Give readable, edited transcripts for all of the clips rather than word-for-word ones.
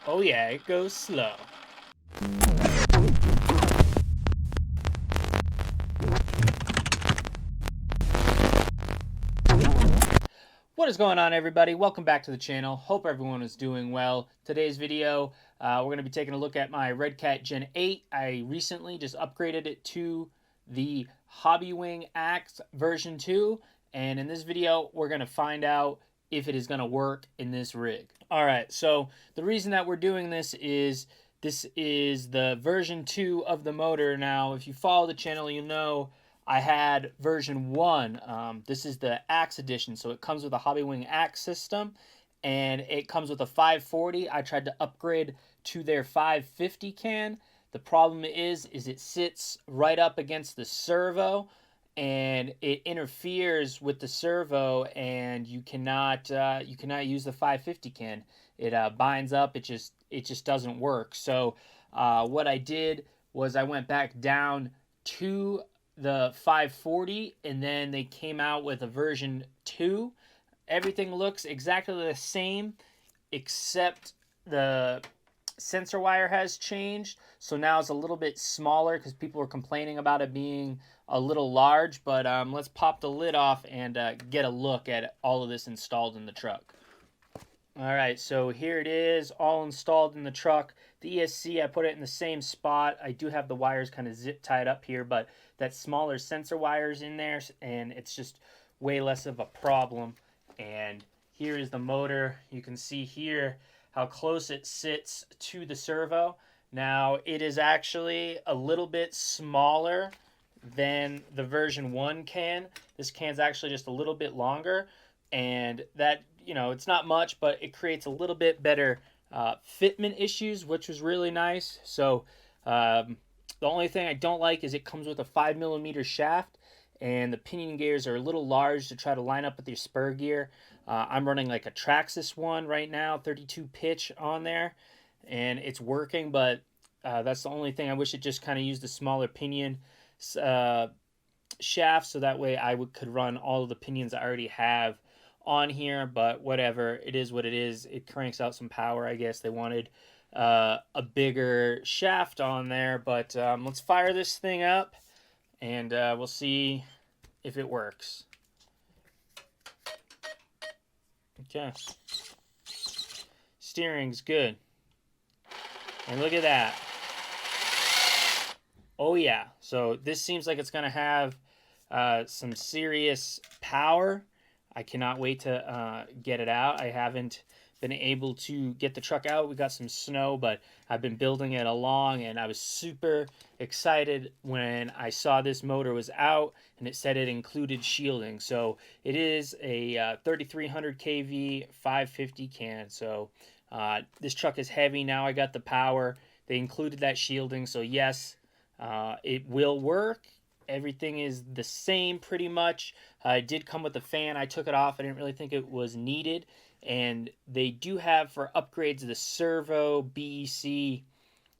Oh yeah, it goes slow. What is going on, everybody? Welcome back to the channel. Hope everyone is doing well. Today's video, we're going to be taking a look at my Redcat Gen8. I recently just upgraded it to the Hobbywing Axe version 2, and in this video, we're going to find out if it is going to work in this rig. Alright, so the reason that we're doing this is the version 2 of the motor. Now, if you follow the channel, you know I had version 1. This is the Axe edition, so it comes with a Hobbywing Axe system, and it comes with a 540. I tried to upgrade to their 550 can. The problem is it sits right up against the servo, and it interferes with the servo, and you cannot use the 550 can. It binds up. It just doesn't work. So what I did was I went back down to the 540, and then they came out with a version 2. Everything looks exactly the same, except the sensor wire has changed, so now it's a little bit smaller because people were complaining about it being a little large. But let's pop the lid off and get a look at all of this installed in the truck. Alright, so here it is, all installed in the truck. The ESC, I put it in the same spot. I do have the wires kind of zip tied up here, but that smaller sensor wires in there, and it's just way less of a problem. And here is the motor. You can see here how close it sits to the servo. Now, it is actually a little bit smaller than the version 1 can. This can's actually just a little bit longer, and that, you know, it's not much, but it creates a little bit better fitment issues, which was really nice. So the only thing I don't like is it comes with a 5mm shaft, and the pinion gears are a little large to try to line up with your spur gear. I'm running like a Traxxas one right now, 32 pitch on there, and it's working, but that's the only thing. I wish it just kind of used a smaller pinion shaft, so that way I could run all of the pinions I already have on here. But whatever, it is what it is. It cranks out some power. I guess they wanted a bigger shaft on there, but let's fire this thing up, and we'll see if it works. Okay, steering's good, and look at that. Oh yeah, so this seems like it's gonna have some serious power. I cannot wait to get it out. I haven't been able to get the truck out. We got some snow, but I've been building it along, and I was super excited when I saw this motor was out and it said it included shielding. So it is a 3300 kV 550 can. So this truck is heavy. Now I got the power. They included that shielding, so yes, it will work. Everything is the same pretty much. It did come with a fan. I took it off. I didn't really think it was needed. And they do have, for upgrades, the servo BEC.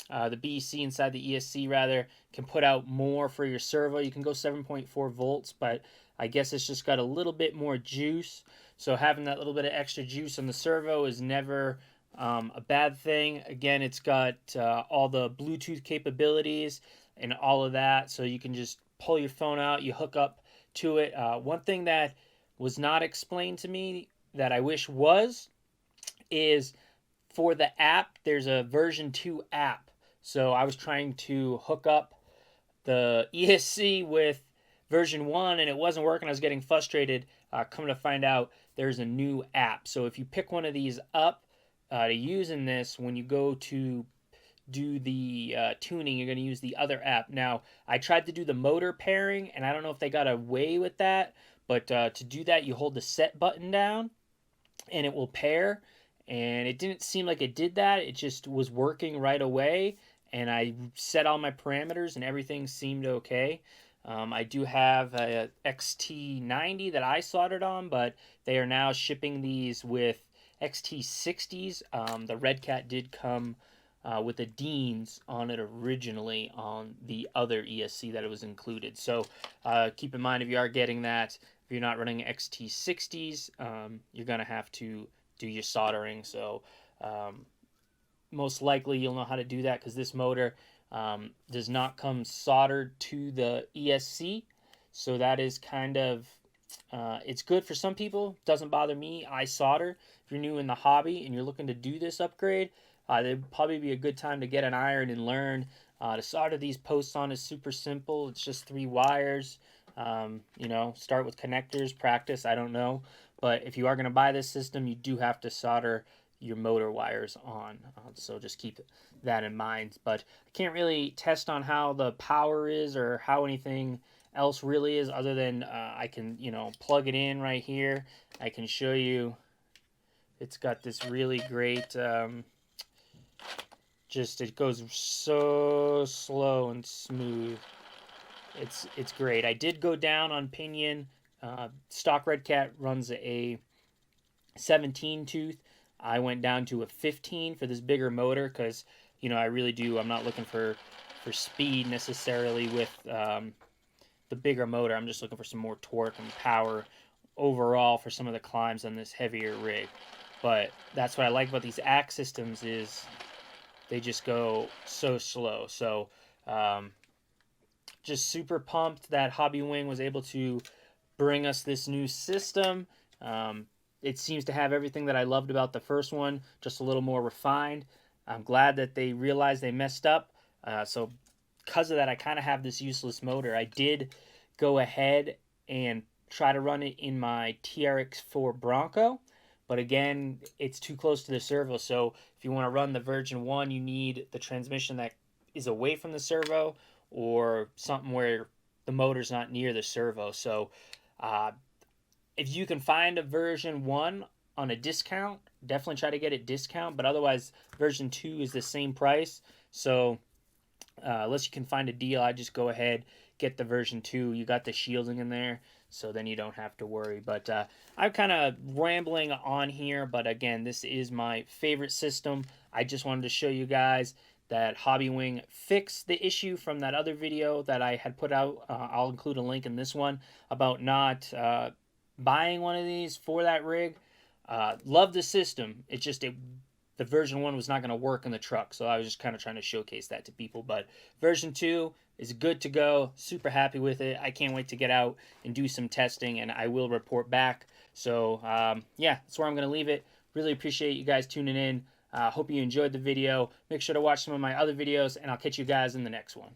The BEC inside the ESC, rather, can put out more for your servo. You can go 7.4 volts, but I guess it's just got a little bit more juice. So having that little bit of extra juice on the servo is never a bad thing. Again, it's got all the Bluetooth capabilities and all of that, so you can just pull your phone out, you hook up to it. One thing that was not explained to me that I wish was, is for the app, there's a version 2 app. So I was trying to hook up the ESC with version 1 and it wasn't working. I was getting frustrated. Coming to find out, there's a new app. So if you pick one of these up to use in this, when you go to do the tuning, you're going to use the other app. Now, I tried to do the motor pairing, and I don't know if they got away with that, but to do that, you hold the set button down, and it will pair, and it didn't seem like it did that. It just was working right away, and I set all my parameters, and everything seemed okay. I do have a XT90 that I soldered on, but they are now shipping these with XT60s. The Redcat did come with the Deans on it originally on the other ESC that it was included. So keep in mind, if you are getting that, if you're not running XT60s, you're going to have to do your soldering. So most likely you'll know how to do that because this motor does not come soldered to the ESC. So that is kind of, it's good for some people. Doesn't bother me. I solder. If you're new in the hobby and you're looking to do this upgrade, it'd probably be a good time to get an iron and learn. To solder these posts on is super simple. It's just 3 wires. You know, start with connectors, practice, I don't know. But if you are going to buy this system, you do have to solder your motor wires on. So just keep that in mind. But I can't really test on how the power is or how anything else really is, other than I can, you know, plug it in right here. I can show you it's got this really great, just it goes so slow and smooth. It's great. I did go down on pinion. Stock Redcat runs a 17 tooth. I went down to a 15 for this bigger motor because, you know, I really do. I'm not looking for speed necessarily with the bigger motor. I'm just looking for some more torque and power overall for some of the climbs on this heavier rig. But that's what I like about these axe systems is they just go so slow. So just super pumped that Hobbywing was able to bring us this new system. It seems to have everything that I loved about the first one, just a little more refined. I'm glad that they realized they messed up. So because of that, I kind of have this useless motor. I did go ahead and try to run it in my TRX4 Bronco, but again, it's too close to the servo. So if you want to run the version 1, you need the transmission that is away from the servo or something where the motor's not near the servo. So if you can find a version 1 on a discount, definitely try to get it discount, but otherwise version 2 is the same price. So unless you can find a deal, I just go ahead, get the version 2. You got the shielding in there, so then you don't have to worry. But I'm kind of rambling on here, but again, this is my favorite system. I just wanted to show you guys that Hobbywing fixed the issue from that other video that I had put out. I'll include a link in this one about not buying one of these for that rig. Love the system. It's just the version 1 was not going to work in the truck, so I was just kind of trying to showcase that to people. But version 2 is good to go. Super happy with it. I can't wait to get out and do some testing, and I will report back. So yeah, that's where I'm going to leave it. Really appreciate you guys tuning in. Hope you enjoyed the video. Make sure to watch some of my other videos, and I'll catch you guys in the next one.